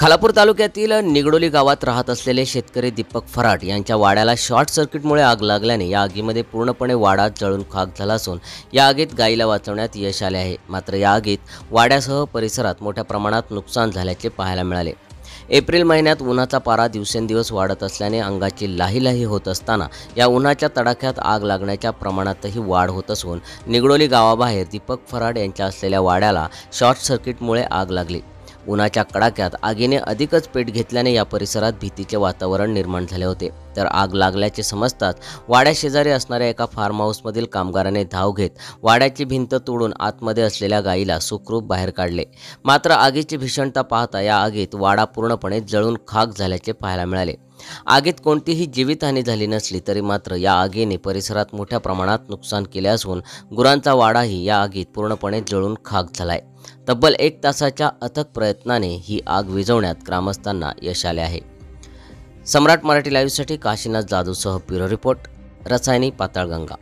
खालापूर तालुक्यातील निगडोली गावात राहत असलेले शेतकरी दीपक फराट यांच्या वाड्याला शॉर्ट सर्किटमुळे आग लागल्याने या आगीमध्ये पूर्णपणे वाडा जळून खाक झाला असून या आगीत गायीला वाचवण्यात यश आले आहे। मात्र या आगीत वाड्यासह परिसरात मोठ्या प्रमाणात नुकसान झाल्याचे पाहायला मिळाले। एप्रिल महिन्यात उन्हाचा पारा दिवसेंदिवस वाढत असल्याने अंगाची लाही होत असताना या उन्हाच्या तडाख्यात आग लागण्याच्या प्रमाणातही वाढ होत असून निगडोली गावाबाहेर दीपक फराट यांच्या असलेल्या वाड्याला शॉर्ट सर्किटमुळे आग लागली। उन्हाच्या कडाक्यात आगीने अधिकच पेट घेतल्याने या परिसरात भीतीचे वातावरण निर्माण झाले होते। तर आग लागल्याचे समजताच वाड्या शेजारी असणाऱ्या एका फार्म हाऊसमधील कामगाराने धाव घेत वाड्याची भिंत तोडून आतमध्ये असलेल्या गायीला सुखरूप बाहेर काढले। मात्र आगीची भीषणता पाहता या आगीत वाडा पूर्णपणे जळून खाक झाल्याचे पाहायला मिळाले। आगीत कोणतीही जीवितहानी झाली नसली तरी मात्र या आगीने परिसरात मोठ्या प्रमाणात नुकसान केले असून गुरांचा वाडाही या आगीत पूर्णपणे जळून खाक झालाय। तब्बल 1 तासाच्या अथक प्रयत्नाने ही आग विझवण्यात ग्रामस्थांना यश आले आहे। सम्राट मराठी लाईव्हसाठी काशीनाथ जाधवसह ब्युरो रिपोर्ट, रसायनी पाताळगंगा।